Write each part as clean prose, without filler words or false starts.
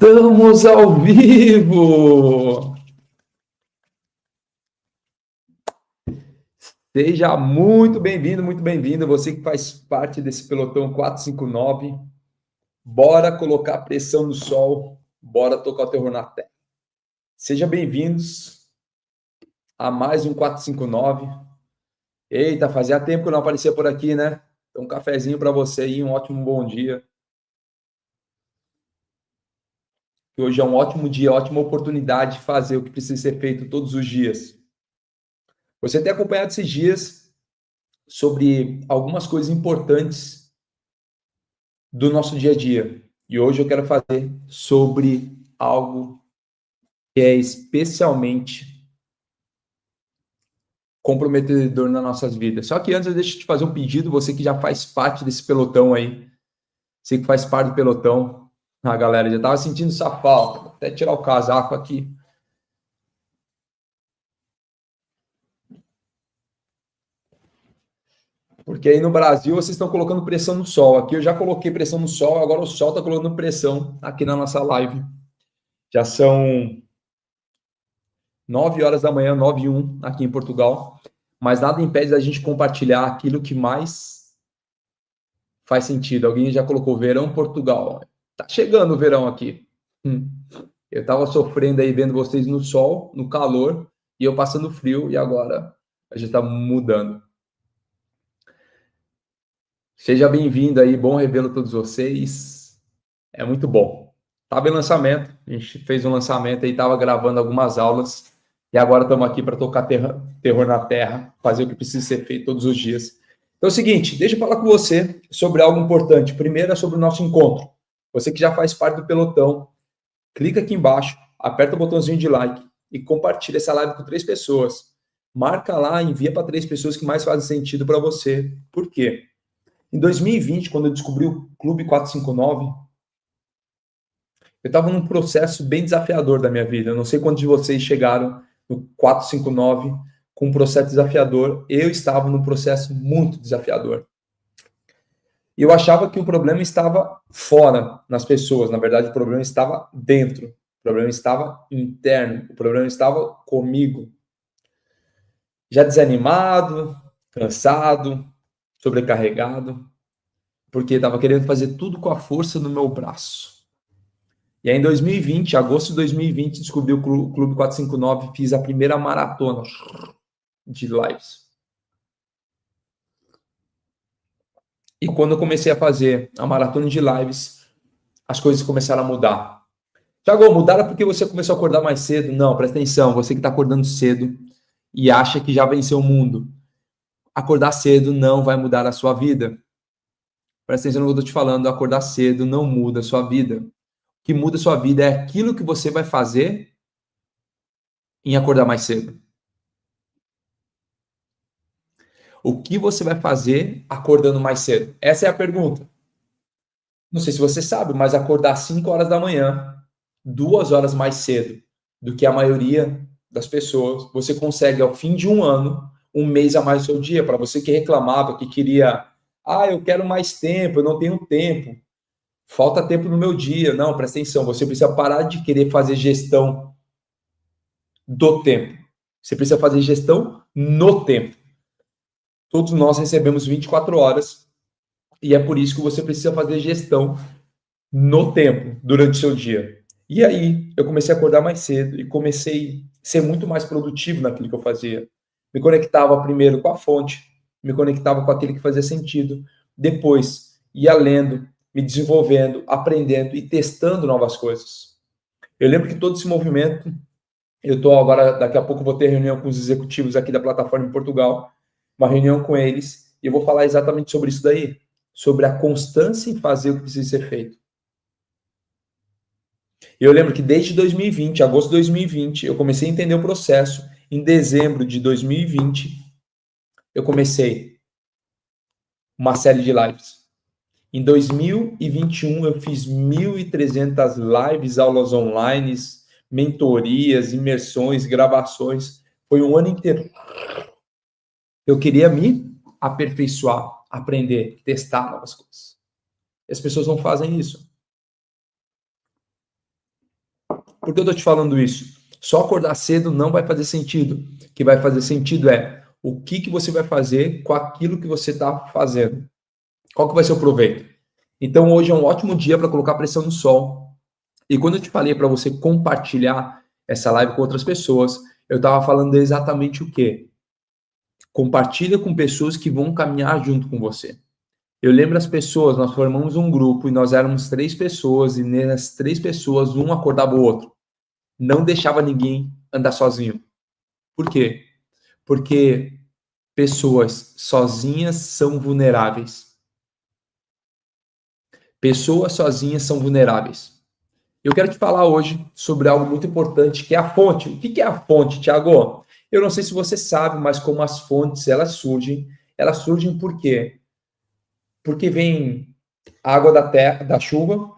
Estamos ao vivo! Seja muito bem-vindo, você que faz parte desse pelotão 459. Bora colocar pressão no sol, bora tocar o terror na terra. Sejam bem-vindos a mais um 459. Eita, fazia tempo que eu não aparecia por aqui, né? Então, um cafezinho para você aí, um ótimo bom dia. Que hoje é um ótimo dia, ótima oportunidade de fazer o que precisa ser feito todos os dias. Você tem acompanhado esses dias sobre algumas coisas importantes do nosso dia a dia. E hoje eu quero fazer sobre algo que é especialmente comprometedor nas nossas vidas. Só que antes eu deixo te fazer um pedido, você que já faz parte desse pelotão aí, você que faz parte do pelotão, a galera já estava sentindo essa falta, vou até tirar o casaco aqui. Porque aí no Brasil vocês estão colocando pressão no sol. Aqui eu já coloquei pressão no sol, agora o sol está colocando pressão aqui na nossa live. Já são 9 horas da manhã, 9h01 aqui em Portugal. Mas nada impede da gente compartilhar aquilo que mais faz sentido. Alguém já colocou verão Portugal. Tá chegando o verão aqui. Eu estava sofrendo aí vendo vocês no sol, no calor, e eu passando frio, e agora a gente está mudando. Seja bem-vindo aí, bom revê-lo a todos vocês. É muito bom. Estava em lançamento, a gente fez um lançamento aí, estava gravando algumas aulas, e agora estamos aqui para tocar terror na terra, fazer o que precisa ser feito todos os dias. Então é o seguinte, deixa eu falar com você sobre algo importante. Primeiro é sobre o nosso encontro. Você que já faz parte do pelotão, clica aqui embaixo, aperta o botãozinho de like e compartilha essa live com 3 pessoas. Marca lá, envia para 3 pessoas que mais fazem sentido para você. Por quê? Em 2020, quando eu descobri o Clube 459, eu estava num processo bem desafiador da minha vida. Eu não sei quantos de vocês chegaram no 459 com um processo desafiador. Eu estava num processo muito desafiador. E eu achava que o problema estava fora, nas pessoas. Na verdade, o problema estava dentro. O problema estava interno. O problema estava comigo. Já desanimado, cansado, sobrecarregado, porque estava querendo fazer tudo com a força do meu braço. E aí, em 2020, agosto de 2020, descobri o Clube 459, fiz a primeira maratona de lives. E quando eu comecei a fazer a maratona de lives, as coisas começaram a mudar. Thiago, mudaram porque você começou a acordar mais cedo? Não, presta atenção, você que está acordando cedo e acha que já venceu o mundo. Acordar cedo não vai mudar a sua vida. Presta atenção no que eu estou te falando, acordar cedo não muda a sua vida. O que muda a sua vida é aquilo que você vai fazer em acordar mais cedo. O que você vai fazer acordando mais cedo? Essa é a pergunta. Não sei se você sabe, mas acordar 5 horas da manhã, 2 horas mais cedo do que a maioria das pessoas, você consegue, ao fim de um ano, um mês a mais do seu dia. Para você que reclamava, que queria, eu quero mais tempo, eu não tenho tempo, falta tempo no meu dia. Não, presta atenção, você precisa parar de querer fazer gestão do tempo. Você precisa fazer gestão no tempo. Todos nós recebemos 24 horas e é por isso que você precisa fazer gestão no tempo, durante o seu dia. E aí, eu comecei a acordar mais cedo e comecei a ser muito mais produtivo naquilo que eu fazia. Me conectava primeiro com a fonte, me conectava com aquilo que fazia sentido. Depois, ia lendo, me desenvolvendo, aprendendo e testando novas coisas. Eu lembro que todo esse movimento, eu estou agora, daqui a pouco vou ter reunião com os executivos aqui da plataforma em Portugal, uma reunião com eles, e eu vou falar exatamente sobre isso daí, sobre a constância em fazer o que precisa ser feito. Eu lembro que desde 2020, agosto de 2020, eu comecei a entender o processo. Em dezembro de 2020, eu comecei uma série de lives. Em 2021, eu fiz 1.300 lives, aulas online, mentorias, imersões, gravações. Foi um ano inteiro. Eu queria me aperfeiçoar, aprender, testar novas coisas. E as pessoas não fazem isso. Por que eu estou te falando isso? Só acordar cedo não vai fazer sentido. O que vai fazer sentido é o que você vai fazer com aquilo que você está fazendo. Qual que vai ser o proveito? Então, hoje é um ótimo dia para colocar pressão no sol. E quando eu te falei para você compartilhar essa live com outras pessoas, eu estava falando exatamente o quê? Compartilha com pessoas que vão caminhar junto com você. Eu lembro as pessoas, nós formamos um grupo e nós éramos 3 pessoas, e nessas 3 pessoas, um acordava o outro. Não deixava ninguém andar sozinho. Por quê? Porque pessoas sozinhas são vulneráveis. Pessoas sozinhas são vulneráveis. Eu quero te falar hoje sobre algo muito importante, que é a fonte. O que é a fonte, Thiago? Eu não sei se você sabe, mas como as fontes elas surgem por quê? Porque vem água da terra, da chuva.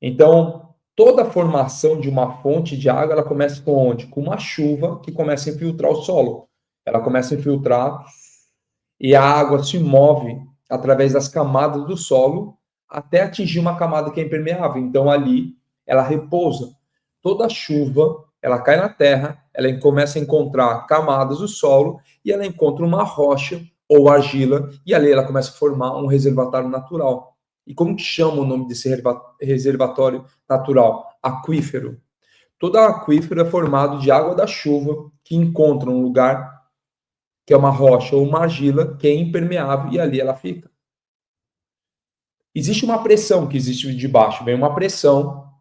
Então, toda a formação de uma fonte de água, ela começa com onde? Com uma chuva que começa a infiltrar o solo. Ela começa a infiltrar e a água se move através das camadas do solo até atingir uma camada que é impermeável. Então, ali, ela repousa. Toda a chuva, ela cai na terra, ela começa a encontrar camadas do solo e ela encontra uma rocha ou argila e ali ela começa a formar um reservatório natural. E como que chama o nome desse reservatório natural? Aquífero. Todo aquífero é formado de água da chuva que encontra um lugar que é uma rocha ou uma argila que é impermeável e ali ela fica. Existe uma pressão que existe de baixo, vem uma pressão.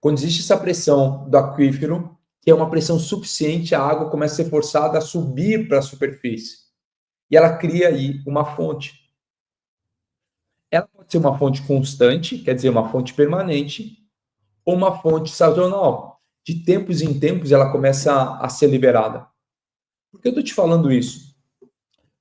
Quando existe essa pressão do aquífero, que é uma pressão suficiente, a água começa a ser forçada a subir para a superfície. E ela cria aí uma fonte. Ela pode ser uma fonte constante, quer dizer, uma fonte permanente, ou uma fonte sazonal. De tempos em tempos ela começa a ser liberada. Por que eu estou te falando isso?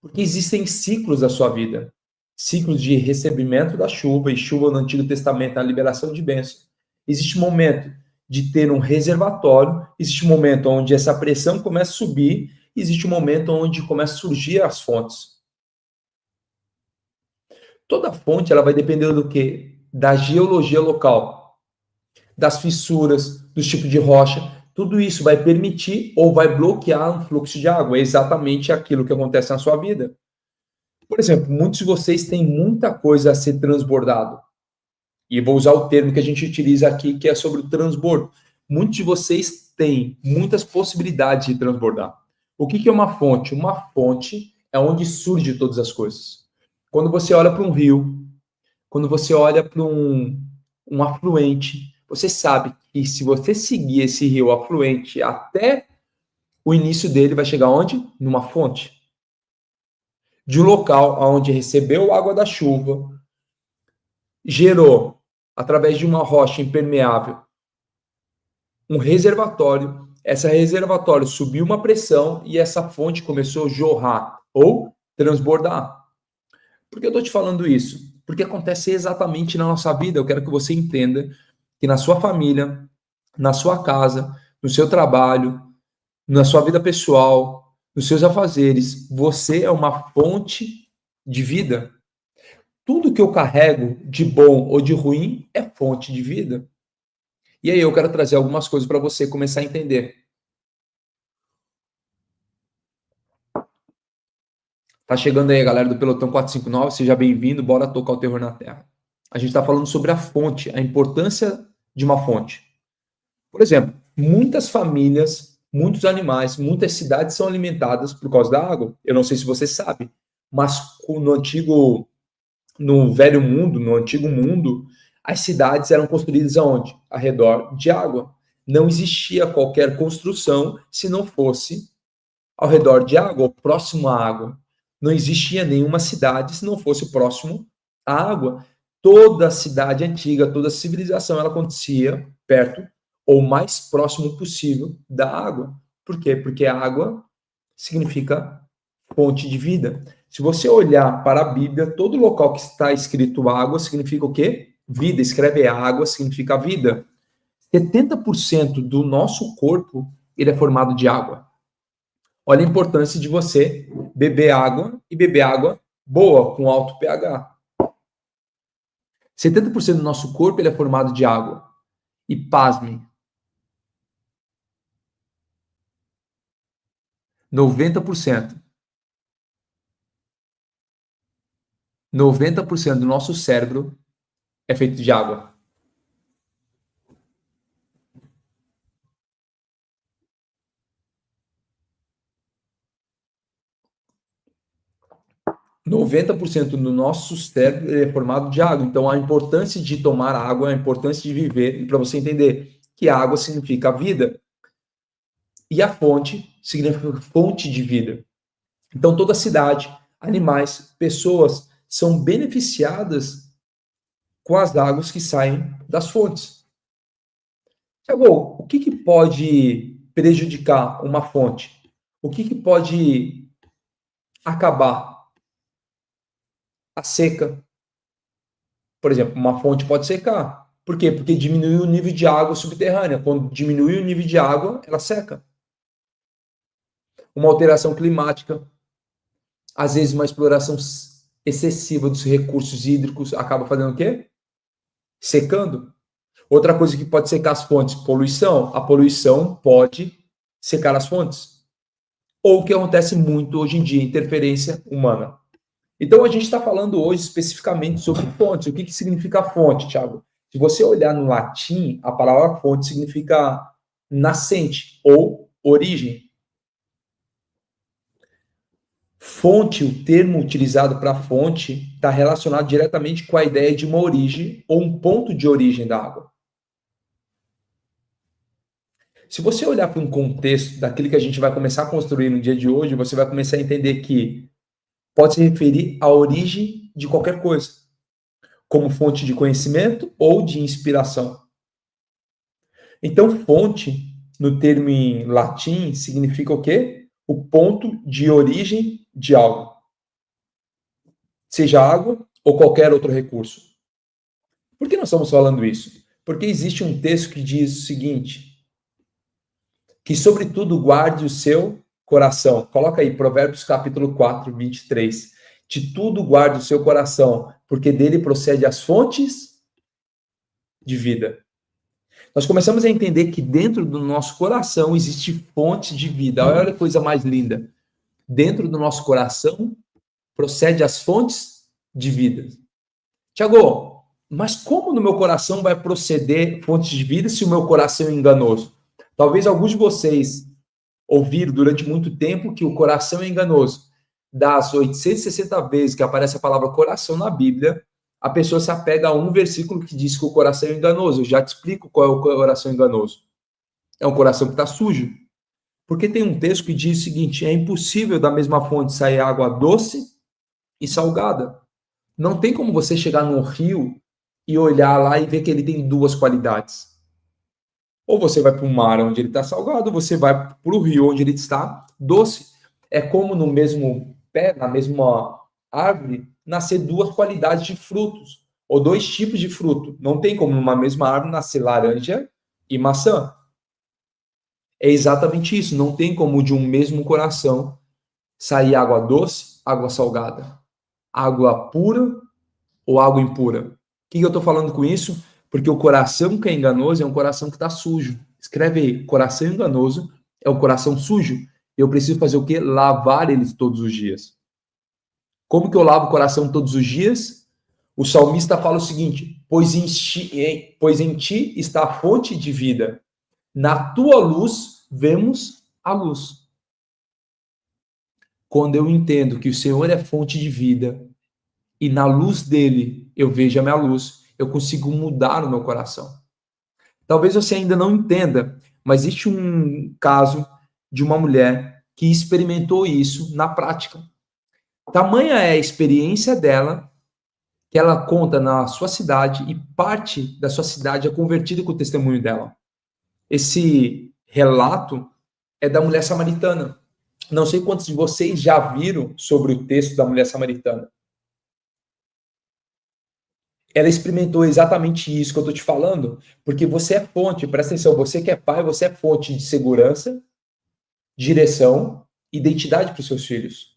Porque existem ciclos da sua vida. Ciclos de recebimento da chuva, e chuva no Antigo Testamento, a liberação de bênçãos. Existe um momento de ter um reservatório, existe um momento onde essa pressão começa a subir, existe um momento onde começa a surgir as fontes. Toda fonte ela vai depender do quê? Da geologia local, das fissuras, dos tipos de rocha. Tudo isso vai permitir ou vai bloquear um fluxo de água. É exatamente aquilo que acontece na sua vida. Por exemplo, muitos de vocês têm muita coisa a ser transbordado. E vou usar o termo que a gente utiliza aqui, que é sobre o transbordo. Muitos de vocês têm muitas possibilidades de transbordar. O que é uma fonte? Uma fonte é onde surge todas as coisas. Quando você olha para um rio, quando você olha para um afluente, você sabe que se você seguir esse rio afluente até o início dele, vai chegar onde? Numa fonte. De um local onde recebeu água da chuva, gerou, através de uma rocha impermeável, um reservatório. Esse reservatório subiu uma pressão e essa fonte começou a jorrar ou transbordar. Por que eu estou te falando isso? Porque acontece exatamente na nossa vida. Eu quero que você entenda que na sua família, na sua casa, no seu trabalho, na sua vida pessoal, nos seus afazeres, você é uma fonte de vida. Tudo que eu carrego de bom ou de ruim é fonte de vida. E aí eu quero trazer algumas coisas para você começar a entender. Tá chegando aí a galera do Pelotão 459, seja bem-vindo, bora tocar o terror na terra. A gente está falando sobre a fonte, a importância de uma fonte. Por exemplo, muitas famílias, muitos animais, muitas cidades são alimentadas por causa da água. Eu não sei se você sabe, mas no velho mundo, no antigo mundo, as cidades eram construídas aonde? Ao redor de água. Não existia qualquer construção se não fosse ao redor de água, ou próximo à água. Não existia nenhuma cidade se não fosse próximo à água. Toda cidade antiga, toda civilização, ela acontecia perto ou mais próximo possível da água. Por quê? Porque a água significa fonte de vida. Se você olhar para a Bíblia, todo local que está escrito água significa o quê? Vida. Escreve água, significa vida. 70% do nosso corpo ele é formado de água. Olha a importância de você beber água e beber água boa, com alto pH. 70% do nosso corpo ele é formado de água. E pasme, 90%. 90% do nosso cérebro é feito de água. Noventa por cento do nosso cérebro é formado de água. Então, a importância de tomar água, a importância de viver, e para você entender que a água significa vida, e a fonte significa fonte de vida. Então, toda cidade, animais, pessoas são beneficiadas com as águas que saem das fontes. Tiago, o que pode prejudicar uma fonte? O que pode acabar? A seca. Por exemplo, uma fonte pode secar. Por quê? Porque diminui o nível de água subterrânea. Quando diminui o nível de água, ela seca. Uma alteração climática. Às vezes, uma exploração excessiva dos recursos hídricos acaba fazendo o quê? Secando. Outra coisa que pode secar as fontes, poluição. A poluição pode secar as fontes. Ou o que acontece muito hoje em dia, interferência humana. Então, a gente está falando hoje especificamente sobre fontes. O que significa fonte, Thiago? Se você olhar no latim, a palavra fonte significa nascente ou origem. Fonte, o termo utilizado para fonte, está relacionado diretamente com a ideia de uma origem ou um ponto de origem da água. Se você olhar para um contexto daquilo que a gente vai começar a construir no dia de hoje, você vai começar a entender que pode se referir à origem de qualquer coisa, como fonte de conhecimento ou de inspiração. Então, fonte, no termo em latim, significa o quê? O ponto de origem de algo. Seja água ou qualquer outro recurso. Por que nós estamos falando isso? Porque existe um texto que diz o seguinte, que sobretudo guarde o seu coração. Coloca aí, Provérbios capítulo 4, 23. De tudo guarde o seu coração, porque dele procede as fontes de vida. Nós começamos a entender que dentro do nosso coração existe fonte de vida. Olha a coisa mais linda. Dentro do nosso coração procede as fontes de vida. Tiago, mas como no meu coração vai proceder fontes de vida se o meu coração é enganoso? Talvez alguns de vocês ouviram durante muito tempo que o coração é enganoso. Das 860 vezes que aparece a palavra coração na Bíblia, a pessoa se apega a um versículo que diz que o coração é enganoso. Eu já te explico qual é o coração enganoso. É um coração que está sujo. Porque tem um texto que diz o seguinte, é impossível da mesma fonte sair água doce e salgada. Não tem como você chegar num rio e olhar lá e ver que ele tem duas qualidades. Ou você vai para o mar onde ele está salgado, ou você vai para o rio onde ele está doce. É como no mesmo pé, na mesma árvore, nascer duas qualidades de frutos, ou dois tipos de fruto. Não tem como numa mesma árvore nascer laranja e maçã. É exatamente isso. Não tem como de um mesmo coração sair água doce, água salgada, água pura ou água impura. O que eu estou falando com isso? Porque o coração que é enganoso é um coração que está sujo. Escreve aí, coração enganoso é um coração sujo. Eu preciso fazer o quê? Lavar eles todos os dias. Como que eu lavo o coração todos os dias? O salmista fala o seguinte, pois em ti está a fonte de vida. Na tua luz vemos a luz. Quando eu entendo que o Senhor é fonte de vida e na luz dele eu vejo a minha luz, eu consigo mudar o meu coração. Talvez você ainda não entenda, mas existe um caso de uma mulher que experimentou isso na prática. Tamanha é a experiência dela que ela conta na sua cidade e parte da sua cidade é convertida com o testemunho dela. Esse relato é da mulher samaritana. Não sei quantos de vocês já viram sobre o texto da mulher samaritana. Ela experimentou exatamente isso que eu estou te falando, porque você é fonte, presta atenção, você que é pai, você é fonte de segurança, direção, identidade para os seus filhos.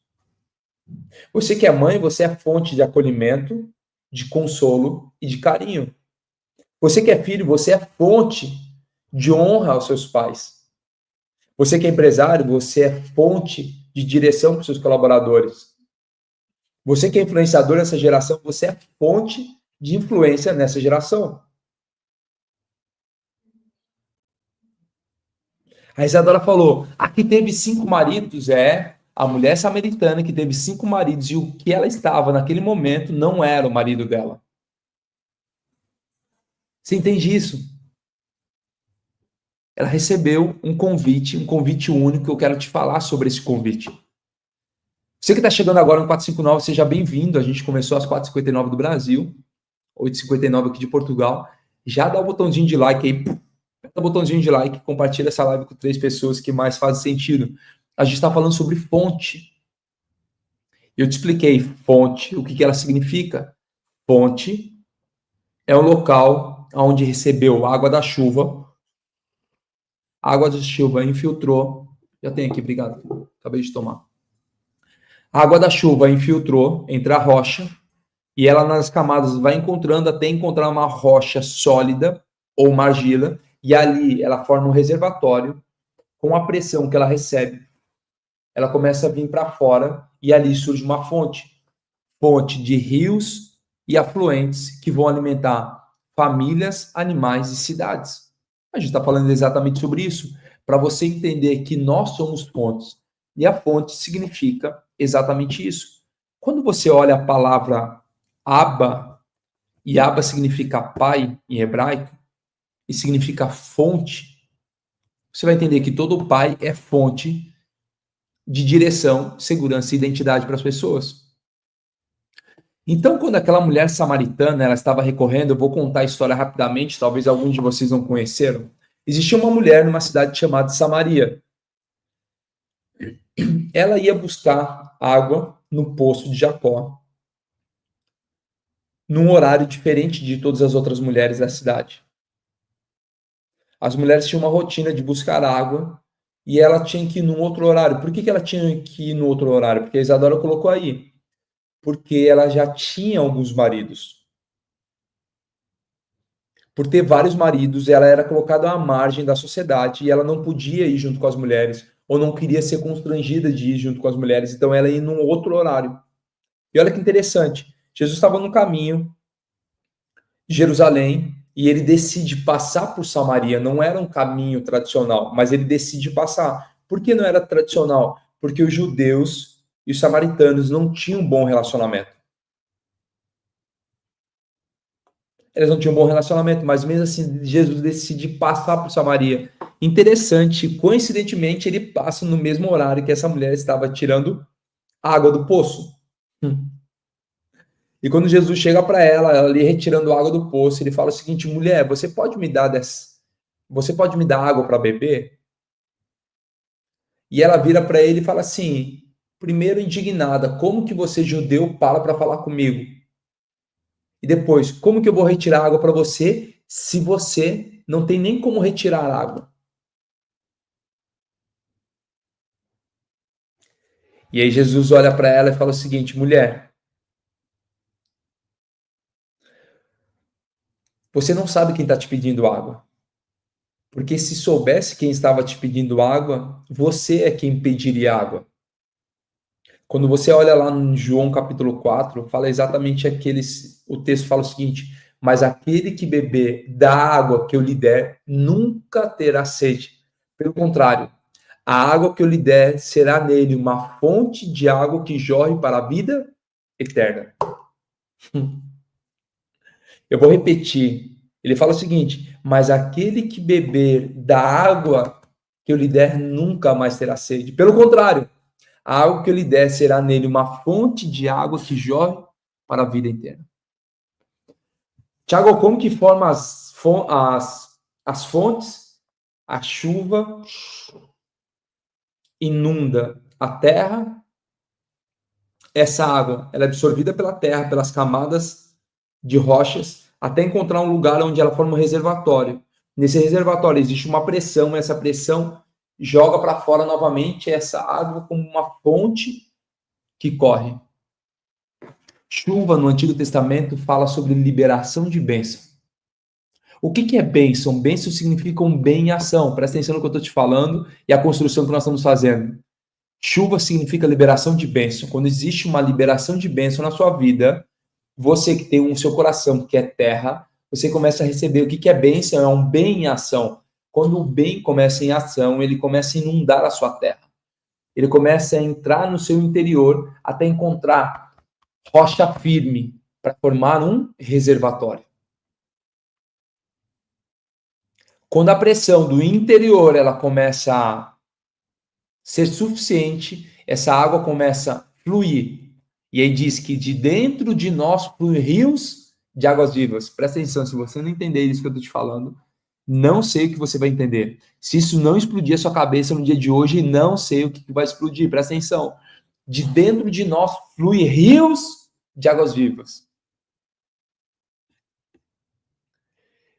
Você que é mãe, você é fonte de acolhimento, de consolo e de carinho. Você que é filho, você é fonte de honra aos seus pais. Você que é empresário, você é fonte de direção para os seus colaboradores. Você que é influenciador nessa geração, você é fonte de influência nessa geração. A Isadora falou, aqui teve 5 maridos, a mulher samaritana que teve 5 maridos, e o que ela estava naquele momento não era o marido dela. Você entende isso? Ela recebeu um convite único, eu quero te falar sobre esse convite. Você que está chegando agora no 459, seja bem-vindo, a gente começou às 4h59 do Brasil, 8h59 aqui de Portugal, já dá o botãozinho de like aí, aperta o botãozinho de like, compartilha essa live com 3 pessoas que mais fazem sentido. A gente está falando sobre fonte. Eu te expliquei fonte, o que ela significa. Fonte é um local onde recebeu água da chuva, a água da chuva infiltrou, já tem aqui, obrigado, acabei de tomar. A água da chuva infiltrou entre a rocha e ela nas camadas vai encontrando até encontrar uma rocha sólida ou uma argila, e ali ela forma um reservatório. Com a pressão que ela recebe, ela começa a vir para fora e ali surge uma fonte de rios e afluentes que vão alimentar famílias, animais e cidades. A gente está falando exatamente sobre isso, para você entender que nós somos fontes. E a fonte significa exatamente isso. Quando você olha a palavra Abba, e Abba significa pai em hebraico, e significa fonte, você vai entender que todo pai é fonte de direção, segurança e identidade para as pessoas. Então, quando aquela mulher samaritana ela estava recorrendo, eu vou contar a história rapidamente, talvez alguns de vocês não conheceram. Existia uma mulher numa cidade chamada Samaria. Ela ia buscar água no poço de Jacó, num horário diferente de todas as outras mulheres da cidade. As mulheres tinham uma rotina de buscar água e ela tinha que ir num outro horário. Por que ela tinha que ir no outro horário? Porque a Isadora colocou aí. Porque ela já tinha alguns maridos. Por ter vários maridos, ela era colocada à margem da sociedade e ela não podia ir junto com as mulheres, ou não queria ser constrangida de ir junto com as mulheres, então ela ia num outro horário. E olha que interessante, Jesus estava no caminho de Jerusalém e ele decide passar por Samaria. Não era um caminho tradicional, mas ele decide passar. Por que não era tradicional? Porque os judeus e os samaritanos não tinham um bom relacionamento. Eles não tinham um bom relacionamento, mas mesmo assim Jesus decide passar por Samaria. Interessante, coincidentemente ele passa no mesmo horário que essa mulher estava tirando água do poço. E quando Jesus chega para ela ali retirando água do poço, ele fala o seguinte: mulher, você pode me dar água para beber? E ela vira para ele e fala assim, primeiro indignada, como que você judeu para falar comigo? E depois, como que eu vou retirar água para você se você não tem nem como retirar água? E aí Jesus olha para ela e fala o seguinte: mulher, você não sabe quem está te pedindo água. Porque se soubesse quem estava te pedindo água, você é quem pediria água. Quando você olha lá em João capítulo 4, fala exatamente o texto fala o seguinte: mas aquele que beber da água que eu lhe der, nunca terá sede. Pelo contrário, a água que eu lhe der será nele uma fonte de água que jorre para a vida eterna. Eu vou repetir. Ele fala o seguinte: mas aquele que beber da água que eu lhe der nunca mais terá sede. Pelo contrário, a água que eu lhe der será nele uma fonte de água que jorre para a vida eterna. Tiago, como que forma as fontes? A chuva inunda a terra. Essa água ela é absorvida pela terra, pelas camadas de rochas, até encontrar um lugar onde ela forma um reservatório. Nesse reservatório existe uma pressão, essa pressão joga para fora novamente essa água como uma fonte que corre. Chuva no Antigo Testamento fala sobre liberação de bênção. O que é bênção? Bênção significa um bem em ação. Presta atenção no que eu estou te falando e a construção que nós estamos fazendo. Chuva significa liberação de bênção. Quando existe uma liberação de bênção na sua vida, você que tem o seu coração, que é terra, você começa a receber. O que é bênção? É um bem em ação. Quando o bem começa em ação, ele começa a inundar a sua terra. Ele começa a entrar no seu interior até encontrar rocha firme para formar um reservatório. Quando a pressão do interior ela começa a ser suficiente, essa água começa a fluir. E aí diz que de dentro de nós fluem rios de águas vivas. Presta atenção, se você não entender isso que eu estou te falando, não sei o que você vai entender. Se isso não explodir a sua cabeça no dia de hoje, não sei o que vai explodir. Presta atenção. De dentro de nós fluem rios de águas vivas.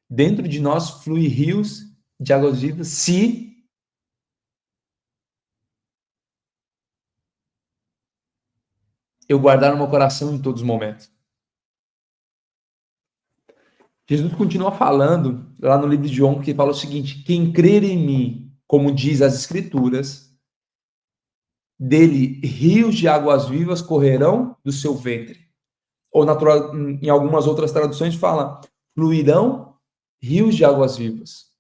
Dentro de nós fluem rios de águas vivas se eu guardar no meu coração em todos os momentos. Jesus continua falando lá no livro de João, que fala o seguinte: quem crer em mim, como diz as Escrituras, dele rios de águas vivas correrão do seu ventre. Ou natural, em algumas outras traduções fala, fluirão rios de águas vivas.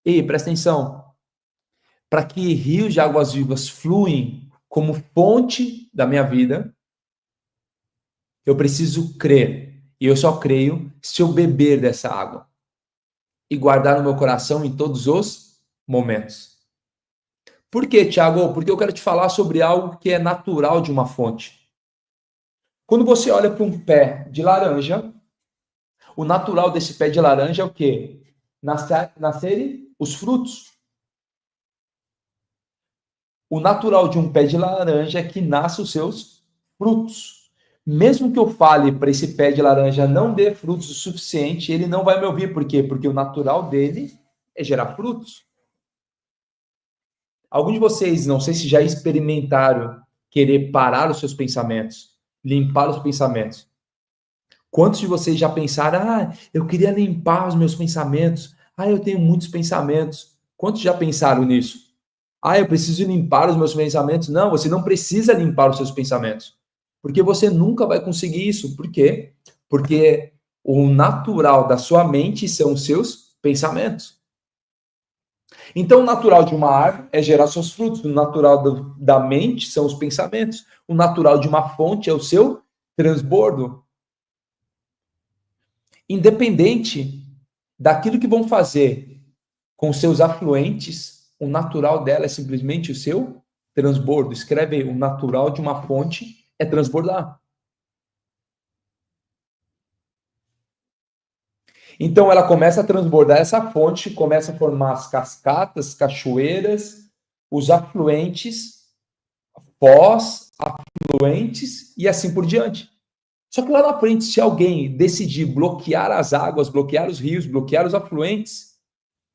E presta atenção, para que rios de águas vivas fluem como fonte da minha vida, eu preciso crer. E eu só creio se eu beber dessa água e guardar no meu coração em todos os momentos. Por quê, Tiago? Porque eu quero te falar sobre algo que é natural de uma fonte. Quando você olha para um pé de laranja, o natural desse pé de laranja é o quê? Nascerem os frutos. O natural de um pé de laranja é que nasça os seus frutos. Mesmo que eu fale para esse pé de laranja não dê frutos o suficiente, ele não vai me ouvir. Por quê? Porque o natural dele é gerar frutos. Alguns de vocês, não sei se já experimentaram querer parar os seus pensamentos, limpar os pensamentos. Quantos de vocês já pensaram, eu queria limpar os meus pensamentos, eu tenho muitos pensamentos. Quantos já pensaram nisso? Eu preciso limpar os meus pensamentos. Não, você não precisa limpar os seus pensamentos. Porque você nunca vai conseguir isso. Por quê? Porque o natural da sua mente são os seus pensamentos. Então, o natural de uma árvore é gerar seus frutos. O natural da mente são os pensamentos. O natural de uma fonte é o seu transbordo. Independente daquilo que vão fazer com seus afluentes, o natural dela é simplesmente o seu transbordo. Escreve aí, o natural de uma fonte é transbordar. Então ela começa a transbordar essa fonte, começa a formar as cascatas, cachoeiras, os afluentes, pós-afluentes e assim por diante. Só que lá na frente, se alguém decidir bloquear as águas, bloquear os rios, bloquear os afluentes,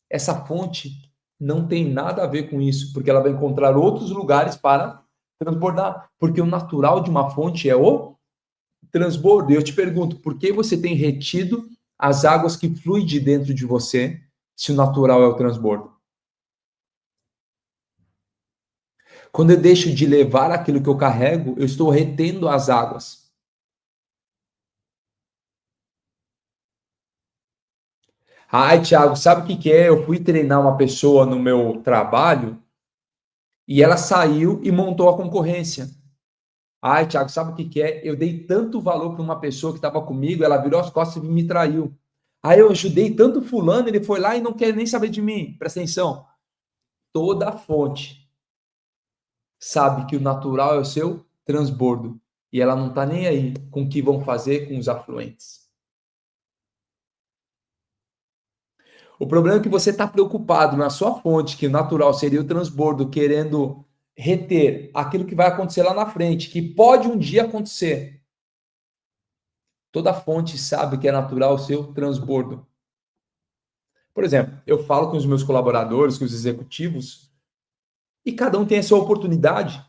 essa fonte não tem nada a ver com isso, porque ela vai encontrar outros lugares para transbordar, porque o natural de uma fonte é o transbordo. E eu te pergunto, por que você tem retido as águas que fluem de dentro de você, se o natural é o transbordo? Quando eu deixo de levar aquilo que eu carrego, eu estou retendo as águas. Thiago, sabe o que é? Eu fui treinar uma pessoa no meu trabalho e ela saiu e montou a concorrência. Thiago, sabe o que é? Eu dei tanto valor para uma pessoa que estava comigo, ela virou as costas e me traiu. Eu ajudei tanto fulano, ele foi lá e não quer nem saber de mim. Presta atenção. Toda fonte sabe que o natural é o seu transbordo. E ela não está nem aí com o que vão fazer com os afluentes. O problema é que você está preocupado na sua fonte, que o natural seria o transbordo, querendo reter aquilo que vai acontecer lá na frente, que pode um dia acontecer. Toda fonte sabe que é natural o seu transbordo. Por exemplo, eu falo com os meus colaboradores, com os executivos, e cada um tem a sua oportunidade.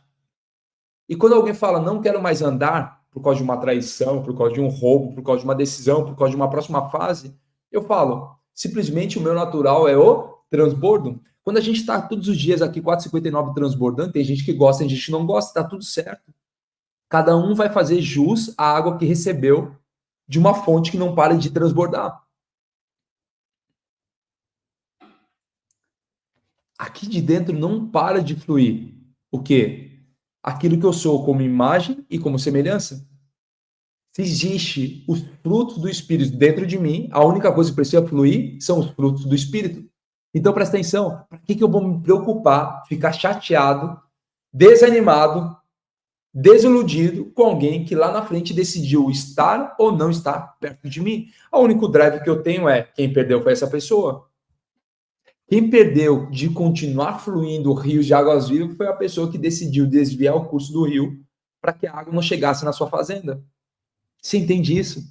E quando alguém fala, não quero mais andar por causa de uma traição, por causa de um roubo, por causa de uma decisão, por causa de uma próxima fase, eu falo, Simplesmente o meu natural é o transbordo. Quando a gente está todos os dias aqui, 4,59 transbordando, tem gente que gosta, tem gente que não gosta, está tudo certo. Cada um vai fazer jus à água que recebeu de uma fonte que não para de transbordar. Aqui de dentro não para de fluir. O quê? Aquilo que eu sou como imagem e como semelhança. Se existe os frutos do Espírito dentro de mim, a única coisa que precisa fluir são os frutos do Espírito. Então presta atenção, para que eu vou me preocupar, ficar chateado, desanimado, desiludido com alguém que lá na frente decidiu estar ou não estar perto de mim? O único drive que eu tenho é, quem perdeu foi essa pessoa. Quem perdeu de continuar fluindo rios de águas vivas foi a pessoa que decidiu desviar o curso do rio para que a água não chegasse na sua fazenda. Você entende isso?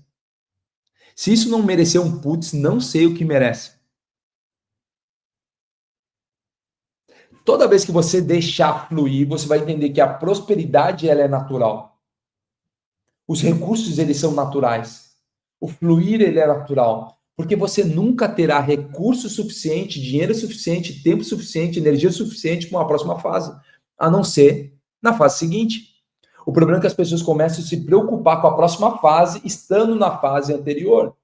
Se isso não merecer um putz, não sei o que merece. Toda vez que você deixar fluir, você vai entender que a prosperidade ela é natural. Os recursos eles são naturais. O fluir ele é natural. Porque você nunca terá recurso suficiente, dinheiro suficiente, tempo suficiente, energia suficiente para uma próxima fase. A não ser na fase seguinte. O problema é que as pessoas começam a se preocupar com a próxima fase, estando na fase anterior.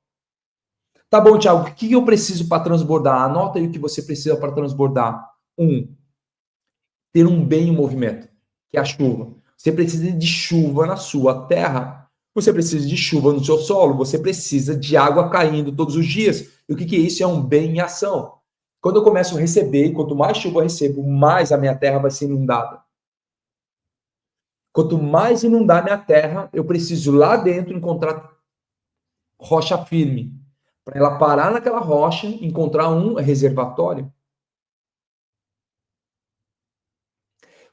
Tá bom, Thiago, o que eu preciso para transbordar? Anota aí o que você precisa para transbordar. 1. Ter um bem em movimento, que é a chuva. Você precisa de chuva na sua terra. Você precisa de chuva no seu solo. Você precisa de água caindo todos os dias. E o que é isso? É um bem em ação. Quando eu começo a receber, quanto mais chuva eu recebo, mais a minha terra vai ser inundada. Quanto mais inundar minha terra, eu preciso lá dentro encontrar rocha firme. Para ela parar naquela rocha, encontrar um reservatório.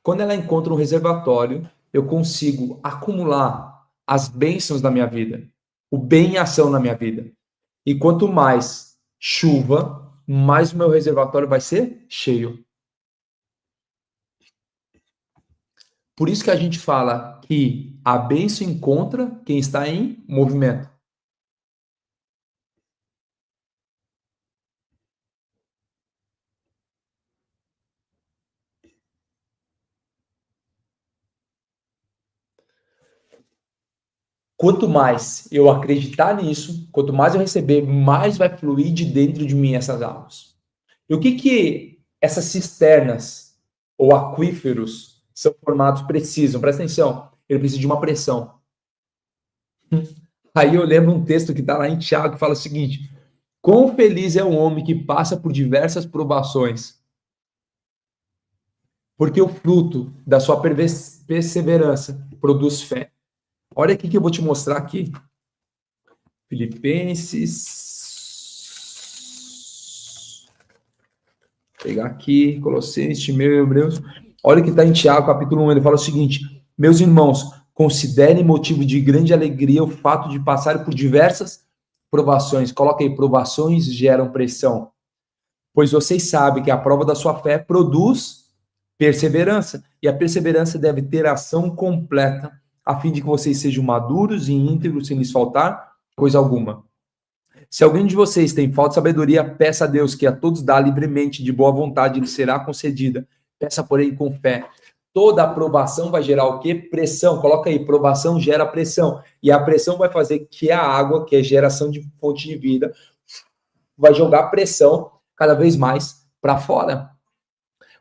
Quando ela encontra um reservatório, eu consigo acumular as bênçãos da minha vida, o bem em ação na minha vida. E quanto mais chuva, mais o meu reservatório vai ser cheio. Por isso que a gente fala que a bênção encontra quem está em movimento. Quanto mais eu acreditar nisso, quanto mais eu receber, mais vai fluir de dentro de mim essas águas. E o que essas cisternas ou aquíferos são formados precisam? Presta atenção, ele precisa de uma pressão. Aí eu lembro um texto que está lá em Tiago que fala o seguinte: quão feliz é o homem que passa por diversas provações, porque o fruto da sua perseverança produz fé. Olha aqui que eu vou te mostrar aqui. Filipenses. Vou pegar aqui, Colossenses, Hebreus. Olha que está em Tiago, capítulo 1, ele fala o seguinte: meus irmãos, considerem motivo de grande alegria o fato de passarem por diversas provações. Coloca aí, provações geram pressão. Pois vocês sabem que a prova da sua fé produz perseverança. E a perseverança deve ter ação completa, a fim de que vocês sejam maduros e íntegros, sem lhes faltar coisa alguma. Se alguém de vocês tem falta de sabedoria, peça a Deus, que a todos dá livremente, de boa vontade, lhe será concedida. Peça, porém, com fé. Toda aprovação vai gerar o quê? Pressão. Coloca aí, provação gera pressão. E a pressão vai fazer que a água, que é geração de fonte de vida, vai jogar pressão cada vez mais para fora.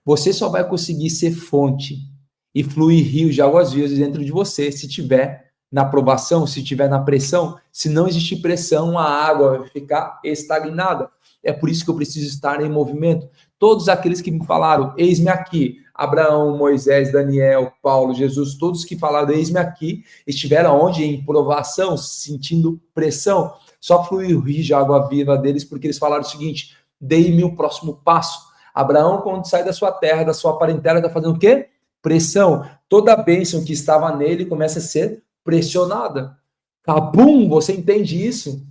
Você só vai conseguir ser fonte e fluir rios de águas vivas dentro de você se tiver na provação, se tiver na pressão. Se não existir pressão, a água vai ficar estagnada. É por isso que eu preciso estar em movimento. Todos aqueles que me falaram, eis-me aqui, Abraão, Moisés, Daniel, Paulo, Jesus, todos que falaram, eis-me aqui, estiveram onde? Em provação, sentindo pressão. Só fluiu o rio de água viva deles, porque eles falaram o seguinte: dei-me o próximo passo. Abraão, quando sai da sua terra, da sua parentela, está fazendo o quê? Pressão. Toda a bênção que estava nele começa a ser pressionada. Cabum, você entende isso?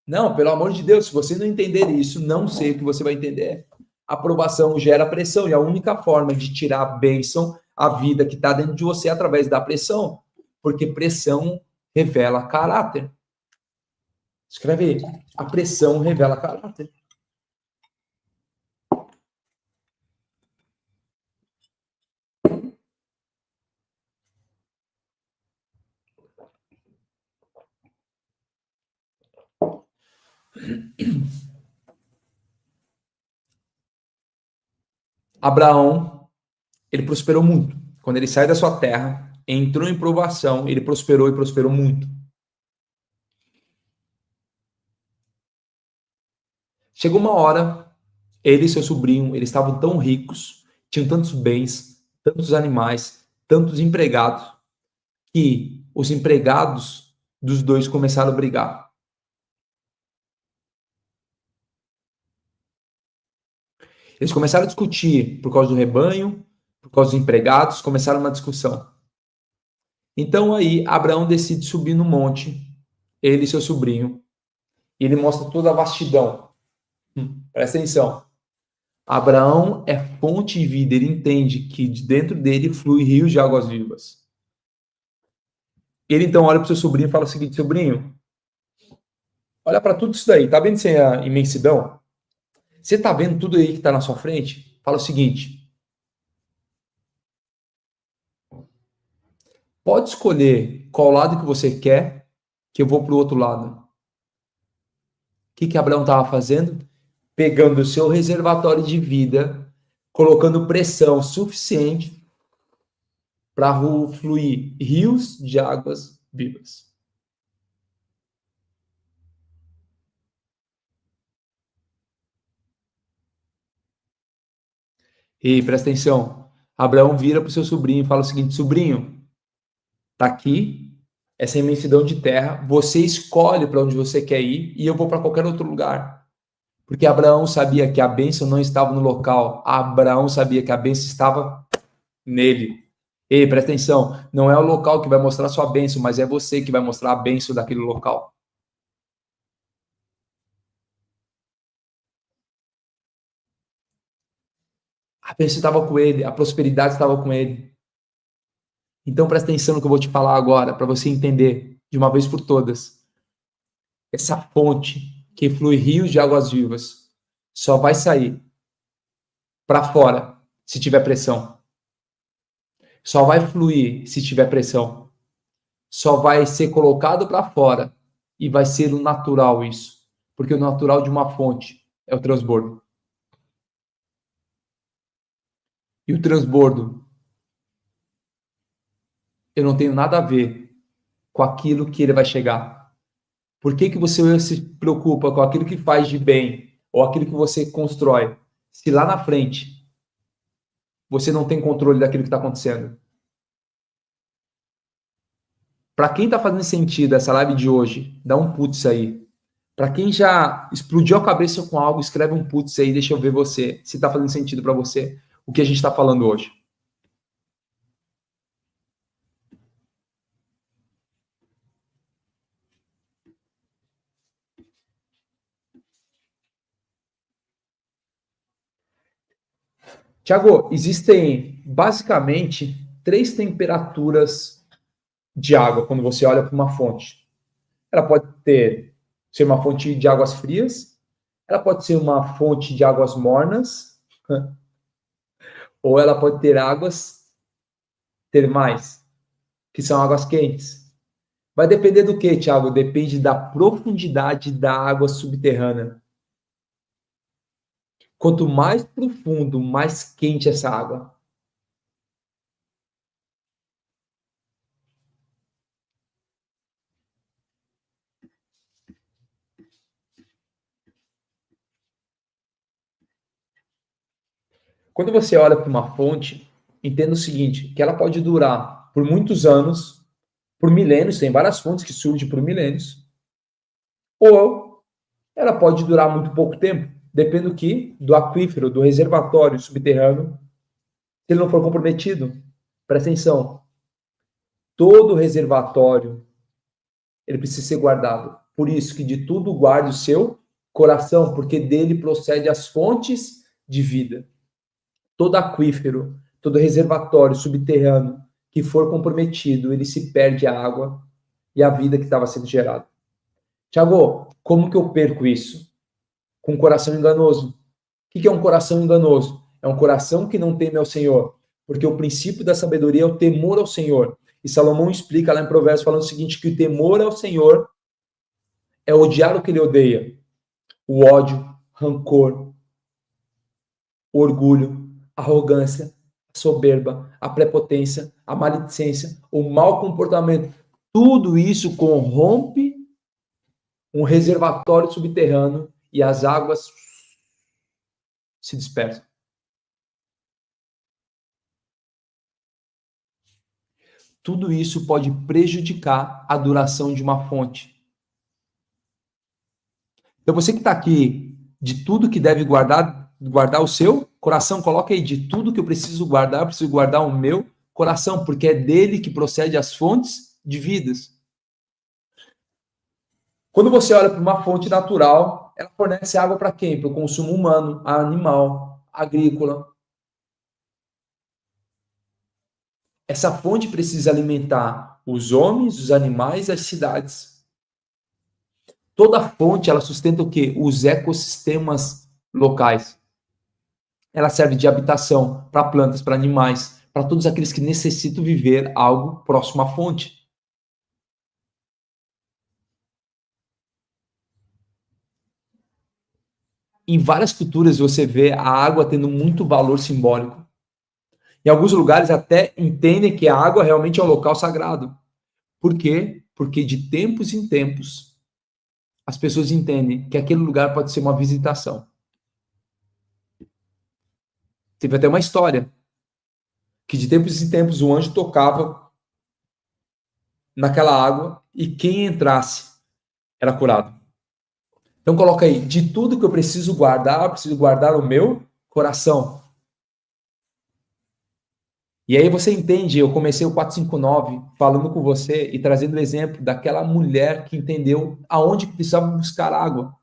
Não, pelo amor de Deus, se você não entender isso, não sei o que você vai entender. Aprovação gera pressão, e a única forma de tirar a bênção, a vida que está dentro de você, é através da pressão. Porque pressão revela caráter. Escreve aí. A pressão revela caráter. Abraão, ele prosperou muito. Quando ele sai da sua terra, entrou em provação, ele prosperou e prosperou muito. Chegou uma hora, ele e seu sobrinho, eles estavam tão ricos, tinham tantos bens, tantos animais, tantos empregados, que os empregados dos dois começaram a brigar. Eles começaram a discutir por causa do rebanho, por causa dos empregados, começaram uma discussão. Então aí Abraão decide subir no monte, ele e seu sobrinho, e ele mostra toda a vastidão. Presta atenção. Abraão é fonte de vida, ele entende que de dentro dele flui rios de águas vivas. Ele então olha para o seu sobrinho e fala o seguinte: sobrinho, olha para tudo isso daí, tá vendo essa imensidão? Você tá vendo tudo aí que está na sua frente? Fala o seguinte: pode escolher qual lado que você quer, que eu vou para o outro lado. O que Abraão estava fazendo? Pegando o seu reservatório de vida, colocando pressão suficiente para fluir rios de águas vivas. E presta atenção, Abraão vira para o seu sobrinho e fala o seguinte: sobrinho, tá aqui essa imensidão de terra, você escolhe para onde você quer ir e eu vou para qualquer outro lugar. Porque Abraão sabia que a bênção não estava no local, Abraão sabia que a bênção estava nele. Ei, presta atenção, não é o local que vai mostrar a sua bênção, mas é você que vai mostrar a bênção daquele local. A bênção estava com ele, a prosperidade estava com ele. Então presta atenção no que eu vou te falar agora, para você entender de uma vez por todas. Essa fonte que flui rios de águas vivas só vai sair para fora se tiver pressão. Só vai fluir se tiver pressão. Só vai ser colocado para fora e vai ser o natural isso. Porque o natural de uma fonte é o transbordo. E o transbordo, eu não tenho nada a ver com aquilo que ele vai chegar. Por que você se preocupa com aquilo que faz de bem ou aquilo que você constrói, se lá na frente você não tem controle daquilo que está acontecendo? Para quem está fazendo sentido essa live de hoje, dá um putz aí. Para quem já explodiu a cabeça com algo, escreve um putz aí, deixa eu ver você, se está fazendo sentido para você o que a gente está falando hoje. Tiago, existem basicamente 3 temperaturas de água quando você olha para uma fonte. Ela pode ser uma fonte de águas frias, ela pode ser uma fonte de águas mornas, ou ela pode ter águas termais, que são águas quentes. Vai depender do que, Tiago? Depende da profundidade da água subterrânea. Quanto mais profundo, mais quente essa água. Quando você olha para uma fonte, entenda o seguinte, que ela pode durar por muitos anos, por milênios, tem várias fontes que surgem por milênios, ou ela pode durar muito pouco tempo, depende do aquífero, do reservatório subterrâneo, se ele não for comprometido. Presta atenção, todo reservatório, ele precisa ser guardado. Por isso que de tudo guarde o seu coração, porque dele procede as fontes de vida. Todo aquífero, todo reservatório subterrâneo que for comprometido, ele se perde a água e a vida que estava sendo gerada. Tiago, como que eu perco isso? Com um coração enganoso. O que é um coração enganoso? É um coração que não teme ao Senhor. Porque o princípio da sabedoria é o temor ao Senhor. E Salomão explica lá em Provérbios falando o seguinte, que o temor ao Senhor é odiar o que ele odeia. O ódio, rancor, o orgulho, a arrogância, a soberba, a prepotência, a maledicência, o mau comportamento. Tudo isso corrompe um reservatório subterrâneo e as águas se dispersam. Tudo isso pode prejudicar a duração de uma fonte. Então você que está aqui, de tudo que deve guardar o seu coração, coloca aí, de tudo que eu preciso guardar o meu coração, porque é dele que procede as fontes de vidas. Quando você olha para uma fonte natural, ela fornece água para quem? Para o consumo humano, animal, agrícola. Essa fonte precisa alimentar os homens, os animais, as cidades. Toda fonte, ela sustenta o quê? Os ecossistemas locais. Ela serve de habitação para plantas, para animais, para todos aqueles que necessitam viver algo próximo à fonte. Em várias culturas você vê a água tendo muito valor simbólico. Em alguns lugares até entendem que a água realmente é um local sagrado. Por quê? Porque de tempos em tempos as pessoas entendem que aquele lugar pode ser uma visitação. Teve até uma história que de tempos em tempos o anjo tocava naquela água e quem entrasse era curado. Então coloca aí, de tudo que eu preciso guardar o meu coração. E aí você entende, eu comecei o 459 falando com você e trazendo o exemplo daquela mulher que entendeu aonde precisava buscar água.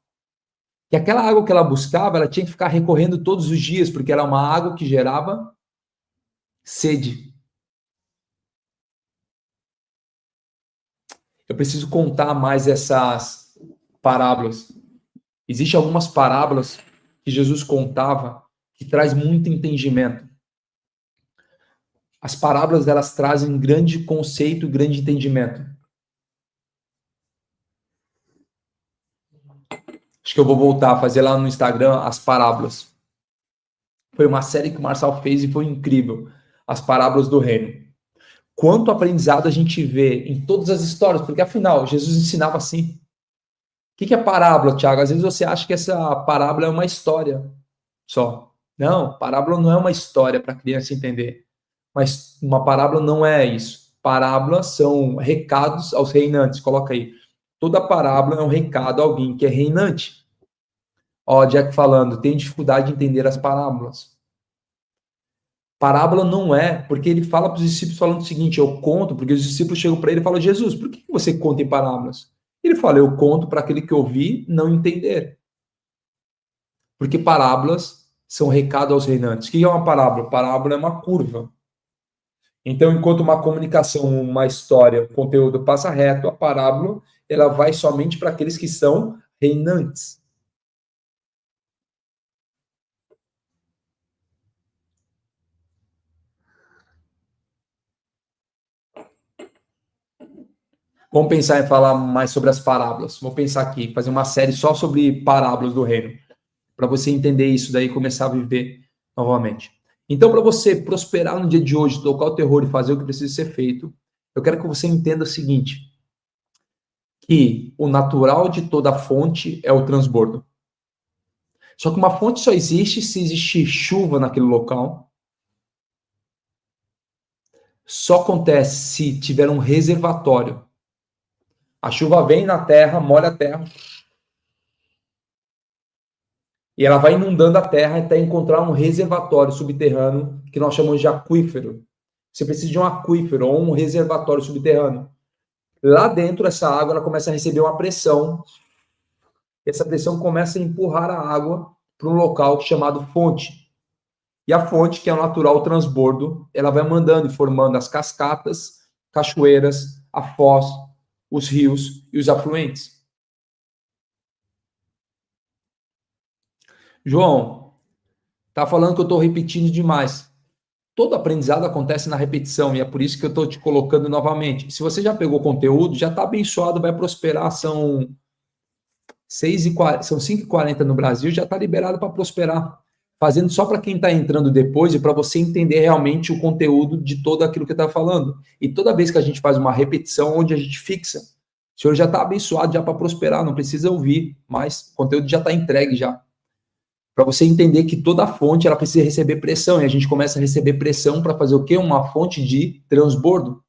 Que aquela água que ela buscava, ela tinha que ficar recorrendo todos os dias, porque era uma água que gerava sede. Eu preciso contar mais essas parábolas. Existem algumas parábolas que Jesus contava que traz muito entendimento. As parábolas, elas trazem grande conceito, grande entendimento. Acho que eu vou voltar a fazer lá no Instagram as parábolas. Foi uma série que o Marçal fez e foi incrível. As parábolas do reino. Quanto aprendizado a gente vê em todas as histórias, porque afinal, Jesus ensinava assim. O que é parábola, Thiago? Às vezes você acha que essa parábola é uma história só. Não, parábola não é uma história para a criança entender. Mas uma parábola não é isso. Parábolas são recados aos reinantes. Coloca aí. Toda parábola é um recado a alguém que é reinante. Ó, Jack falando, tem dificuldade de entender as parábolas. Parábola não é, porque ele fala para os discípulos falando o seguinte, eu conto, porque os discípulos chegam para ele e falam, Jesus, por que você conta em parábolas? Ele fala, eu conto para aquele que ouvir não entender. Porque parábolas são recado aos reinantes. O que é uma parábola? Parábola é uma curva. Então, enquanto uma comunicação, uma história, o conteúdo passa reto, a parábola ela vai somente para aqueles que são reinantes. Vamos pensar em falar mais sobre as parábolas. Vou pensar aqui, fazer uma série só sobre parábolas do reino, para você entender isso daí e começar a viver novamente. Então, para você prosperar no dia de hoje, tocar o terror e fazer o que precisa ser feito, eu quero que você entenda o seguinte, que o natural de toda fonte é o transbordo. Só que uma fonte só existe se existir chuva naquele local. Só acontece se tiver um reservatório. A chuva vem na terra, molha a terra, e ela vai inundando a terra até encontrar um reservatório subterrâneo, que nós chamamos de aquífero. Você precisa de um aquífero ou um reservatório subterrâneo. Lá dentro, essa água ela começa a receber uma pressão. Essa pressão começa a empurrar a água para um local chamado fonte. E a fonte, que é o natural transbordo, ela vai mandando e formando as cascatas, cachoeiras, a foz, os rios e os afluentes. João, tá falando que eu estou repetindo demais. Todo aprendizado acontece na repetição e é por isso que eu estou te colocando novamente. Se você já pegou conteúdo, já está abençoado, vai prosperar. São 6h40, são 5h40 no Brasil, já está liberado para prosperar. Fazendo só para quem está entrando depois e para você entender realmente o conteúdo de todo aquilo que eu estava falando. E toda vez que a gente faz uma repetição, onde a gente fixa, o senhor já está abençoado já para prosperar, não precisa ouvir, mas o conteúdo já está entregue já. Para você entender que toda fonte ela precisa receber pressão, e a gente começa a receber pressão para fazer o quê? Uma fonte de transbordo.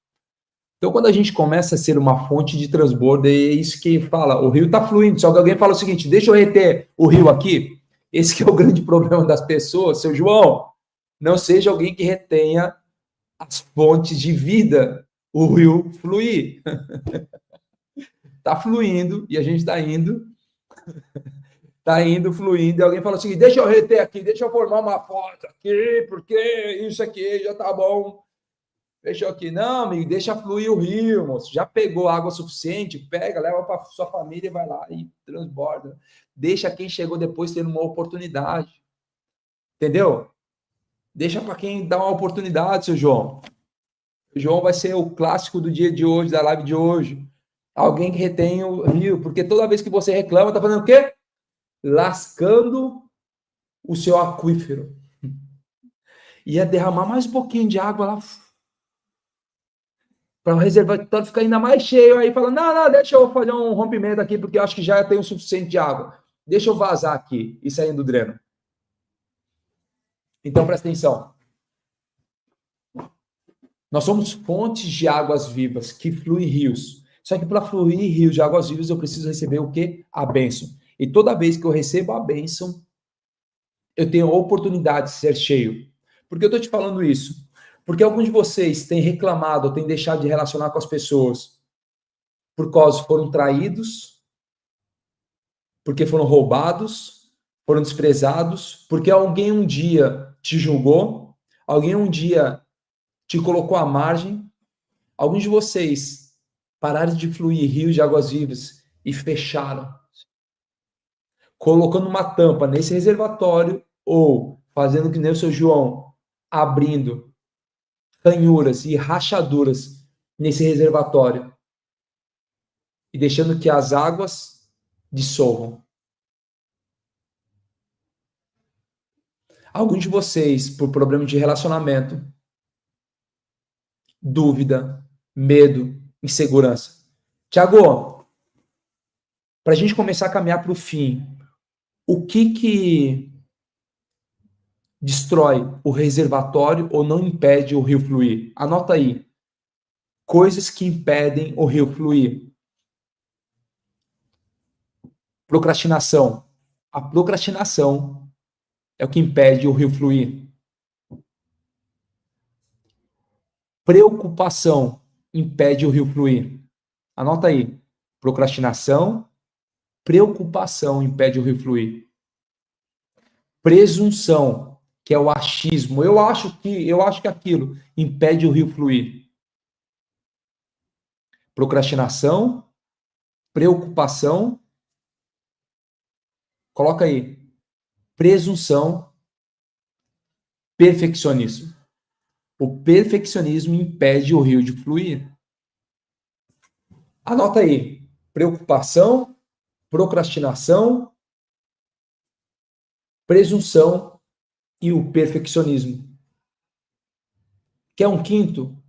Então, quando a gente começa a ser uma fonte de transbordo, é isso que fala, o rio está fluindo. Só que alguém fala o seguinte, deixa eu reter o rio aqui. Esse que é o grande problema das pessoas. Seu João, não seja alguém que retenha as fontes de vida, o rio fluir. Está fluindo e a gente está indo fluindo, e alguém fala assim, deixa eu reter aqui, deixa eu formar uma foto aqui, porque isso aqui já tá bom. Deixa eu aqui. Não, amigo, deixa fluir o rio, moço. Já pegou água suficiente? Pega, leva para sua família e vai lá e transborda. Deixa quem chegou depois tendo uma oportunidade. Entendeu? Deixa para quem dá uma oportunidade, seu João. O João vai ser o clássico do dia de hoje, da live de hoje. Alguém que retém o rio, porque toda vez que você reclama, tá fazendo o quê? Lascando o seu aquífero. Ia derramar mais um pouquinho de água lá para o reservatório ficar ainda mais cheio. Aí fala, não, deixa eu fazer um rompimento aqui, porque eu acho que já tem o suficiente de água. Deixa eu vazar aqui e sair do dreno. Então, presta atenção. Nós somos fontes de águas vivas que fluem rios. Só que para fluir rios de águas vivas, eu preciso receber o quê? A bênção. E toda vez que eu recebo a bênção, eu tenho a oportunidade de ser cheio. Por que eu estou te falando isso? Porque alguns de vocês têm reclamado, ou têm deixado de relacionar com as pessoas por causa foram traídos, porque foram roubados, foram desprezados, porque alguém um dia te julgou, alguém um dia te colocou à margem. Alguns de vocês pararam de fluir rios de águas vivas e fecharam, colocando uma tampa nesse reservatório ou fazendo que nem o seu João, abrindo ranhuras e rachaduras nesse reservatório e deixando que as águas dissolvam. Alguns de vocês, por problema de relacionamento, dúvida, medo, insegurança. Tiago, para a gente começar a caminhar para o fim, o que destrói o reservatório ou não impede o rio fluir? Anota aí. Coisas que impedem o rio fluir. Procrastinação. A procrastinação é o que impede o rio fluir. Preocupação impede o rio fluir. Anota aí. Procrastinação, preocupação impede o rio fluir. Presunção, que é o achismo. Eu acho que aquilo impede o rio fluir. Procrastinação, preocupação, coloca aí. Presunção, perfeccionismo. O perfeccionismo impede o rio de fluir. Anota aí. Preocupação, procrastinação, presunção e o perfeccionismo. Quer um quinto?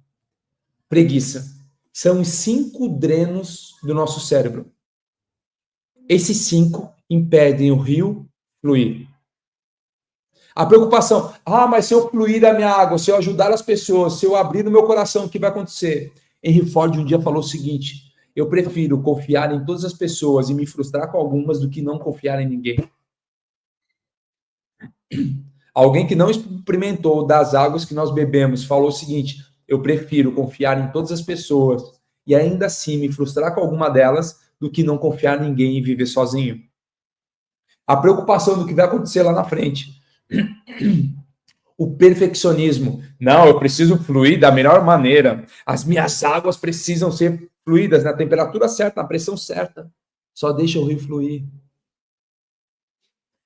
Preguiça. São os 5 drenos do nosso cérebro. Esses 5 impedem o rio fluir. A preocupação, mas se eu fluir da minha água, se eu ajudar as pessoas, se eu abrir o meu coração, o que vai acontecer? Henry Ford um dia falou o seguinte, eu prefiro confiar em todas as pessoas e me frustrar com algumas do que não confiar em ninguém. Alguém que não experimentou das águas que nós bebemos falou o seguinte, eu prefiro confiar em todas as pessoas e ainda assim me frustrar com alguma delas do que não confiar em ninguém e viver sozinho. A preocupação do que vai acontecer lá na frente. O perfeccionismo. Não, eu preciso fluir da melhor maneira. As minhas águas precisam ser fluídas na temperatura certa, na pressão certa. Só deixa o rio fluir.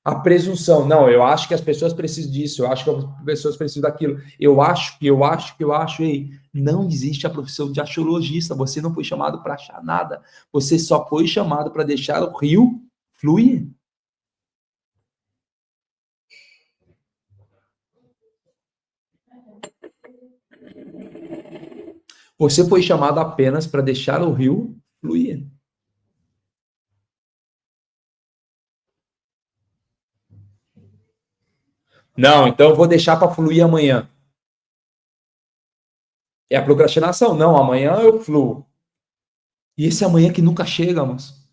A presunção, não, eu acho que as pessoas precisam disso, eu acho que as pessoas precisam daquilo, eu acho, ei, não existe a profissão de astrologista, você não foi chamado para achar nada, você só foi chamado para deixar o rio fluir. Você foi chamado apenas para deixar o rio fluir. Não, então eu vou deixar para fluir amanhã. É a procrastinação. Não, amanhã eu fluo. E esse amanhã que nunca chega, mas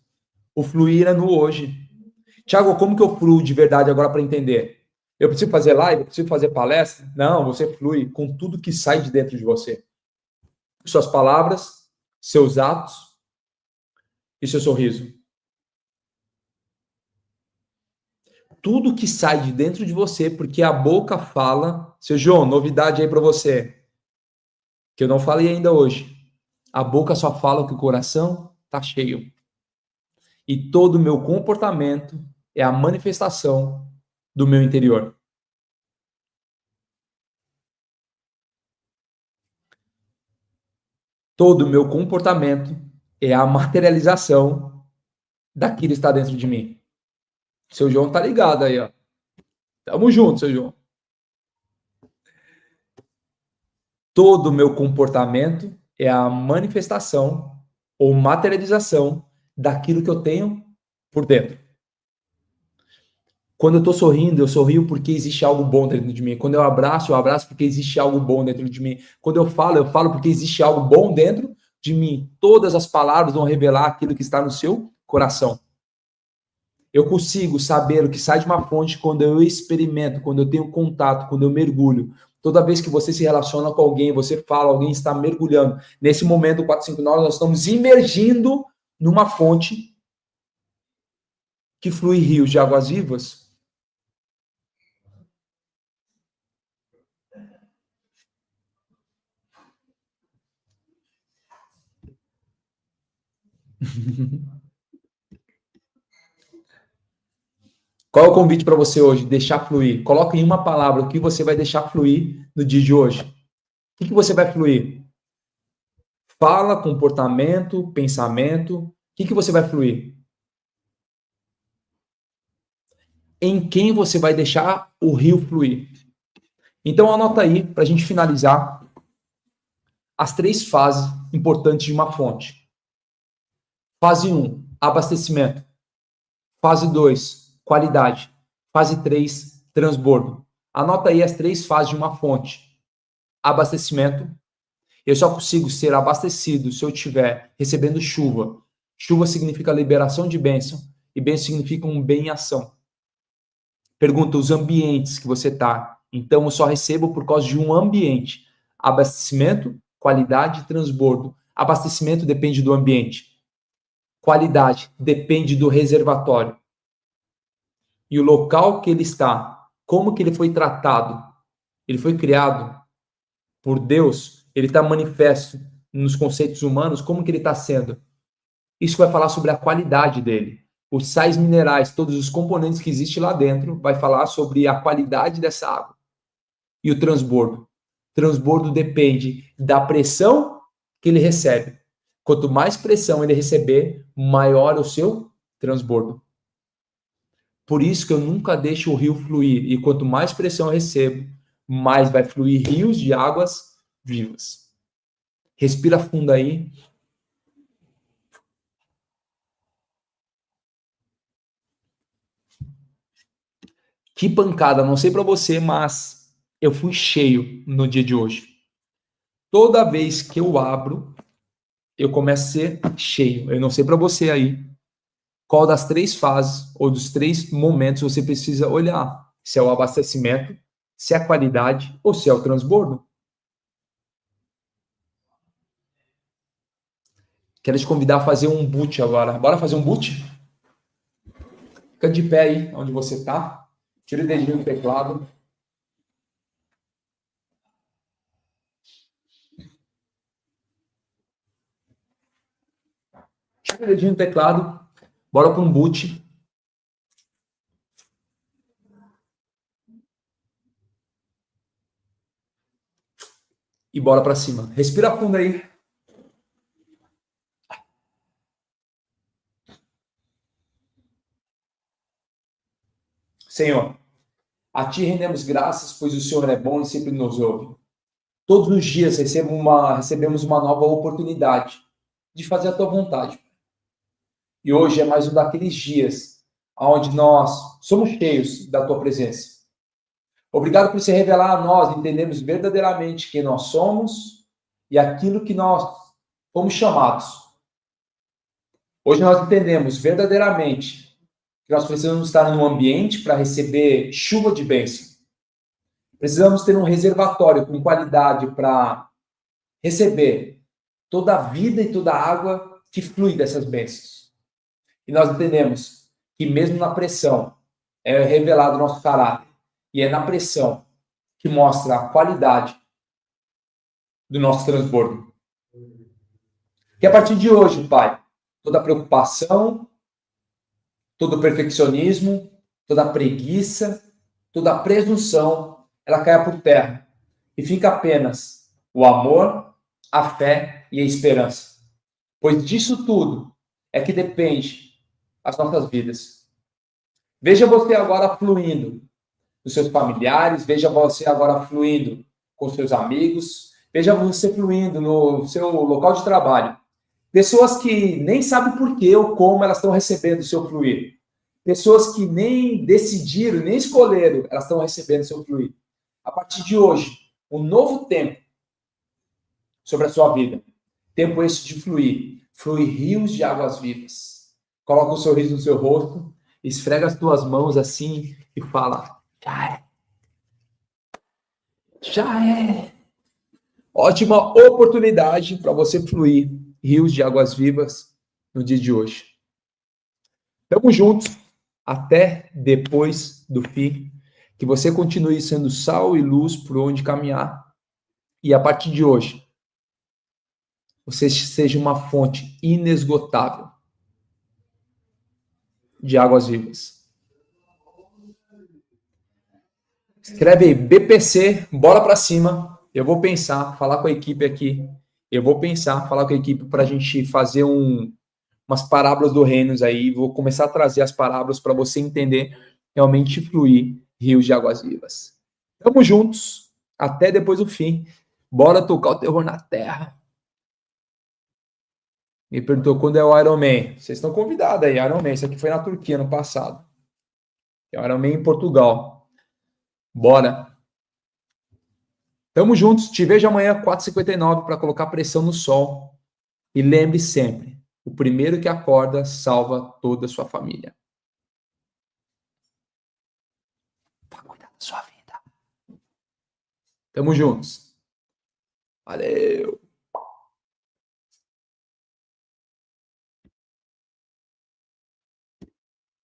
o fluir é no hoje. Tiago, como que eu fluo de verdade agora para entender? Eu preciso fazer live? Eu preciso fazer palestra? Não, você flui com tudo que sai de dentro de você. Suas palavras, seus atos e seu sorriso. Tudo que sai de dentro de você, porque a boca fala. Seu João, novidade aí para você, que eu não falei ainda hoje. A boca só fala que o coração está cheio. E todo o meu comportamento é a manifestação do meu interior. Todo o meu comportamento é a materialização daquilo que está dentro de mim. Seu João tá ligado aí, ó. Tamo junto, seu João. Todo o meu comportamento é a manifestação ou materialização daquilo que eu tenho por dentro. Quando eu estou sorrindo, eu sorrio porque existe algo bom dentro de mim. Quando eu abraço porque existe algo bom dentro de mim. Quando eu falo porque existe algo bom dentro de mim. Todas as palavras vão revelar aquilo que está no seu coração. Eu consigo saber o que sai de uma fonte quando eu experimento, quando eu tenho contato, quando eu mergulho. Toda vez que você se relaciona com alguém, você fala, alguém está mergulhando. Nesse momento, 459, nós estamos imergindo numa fonte que flui rios de águas vivas. Qual é o convite para você hoje? Deixar fluir. Coloque em uma palavra o que você vai deixar fluir no dia de hoje. O que você vai fluir? Fala, comportamento, pensamento. O que você vai fluir? Em quem você vai deixar o rio fluir? Então anota aí, para a gente finalizar, as 3 fases importantes de uma fonte. Fase 1, abastecimento. Fase 2, qualidade. Fase 3, transbordo. Anota aí as 3 fases de uma fonte. Abastecimento. Eu só consigo ser abastecido se eu estiver recebendo chuva. Chuva significa liberação de bênção. E bênção significa um bem em ação. Pergunta os ambientes que você está. Então, eu só recebo por causa de um ambiente. Abastecimento, qualidade e transbordo. Abastecimento depende do ambiente. Qualidade depende do reservatório. E o local que ele está, como que ele foi tratado? Ele foi criado por Deus, ele está manifesto nos conceitos humanos, como que ele está sendo? Isso vai falar sobre a qualidade dele. Os sais minerais, todos os componentes que existem lá dentro, vai falar sobre a qualidade dessa água. E o transbordo? Transbordo depende da pressão que ele recebe. Quanto mais pressão ele receber, maior o seu transbordo. Por isso que eu nunca deixo o rio fluir. E quanto mais pressão eu recebo, mais vai fluir rios de águas vivas. Respira fundo aí. Que pancada, não sei para você, mas eu fui cheio no dia de hoje. Toda vez que eu abro, eu começo a ser cheio. Eu não sei para você aí qual das 3 fases ou dos 3 momentos você precisa olhar. Se é o abastecimento, se é a qualidade ou se é o transbordo. Quero te convidar a fazer um boot agora. Bora fazer um boot? Fica de pé aí, onde você está. Tira o dedinho do teclado. Tira o dedinho do teclado. Bora para um boot. e bora para cima. Respira fundo aí. Senhor, a Ti rendemos graças, pois o Senhor é bom e sempre nos ouve. Todos os dias recebemos uma nova oportunidade de fazer a Tua vontade. E hoje é mais um daqueles dias onde nós somos cheios da Tua presença. Obrigado por se revelar a nós, entendemos verdadeiramente quem nós somos e aquilo que nós fomos chamados. Hoje nós entendemos verdadeiramente que nós precisamos estar num ambiente para receber chuva de bênção. Precisamos ter um reservatório com qualidade para receber toda a vida e toda a água que flui dessas bênçãos. E nós entendemos que mesmo na pressão é revelado o nosso caráter. E é na pressão que mostra a qualidade do nosso transbordo. Que a partir de hoje, Pai, toda preocupação, todo perfeccionismo, toda preguiça, toda presunção, ela caia por terra. E fica apenas o amor, a fé e a esperança. Pois disso tudo é que depende as nossas vidas. Veja você agora fluindo dos seus familiares, veja você agora fluindo com seus amigos, veja você fluindo no seu local de trabalho. Pessoas que nem sabem por que ou como elas estão recebendo o seu fluir. Pessoas que nem decidiram, nem escolheram, elas estão recebendo o seu fluir. A partir de hoje, um novo tempo sobre a sua vida. Tempo esse de fluir. Fluir rios de águas vivas. Coloca um sorriso no seu rosto, esfrega as tuas mãos assim e fala: já é. Já é. Ótima oportunidade para você fluir rios de águas vivas no dia de hoje. Tamo juntos até depois do fim. Que você continue sendo sal e luz por onde caminhar. E a partir de hoje, você seja uma fonte inesgotável de águas vivas. Escreve aí, BPC, bola para cima. Eu vou pensar, falar com a equipe aqui. Eu vou pensar, falar com a equipe para a gente fazer umas parábolas do Reinos aí. Vou começar a trazer as parábolas para você entender realmente fluir rios de águas vivas. Tamo juntos, até depois do fim. Bora tocar o terror na terra. Me perguntou quando é o Iron Man. Vocês estão convidados aí, Iron Man. Isso aqui foi na Turquia no passado. É o Iron Man em Portugal. Bora. Tamo juntos. Te vejo amanhã, 4h59, para colocar pressão no sol. E lembre sempre, o primeiro que acorda salva toda a sua família. Vai cuidar da sua vida. Tamo juntos. Valeu.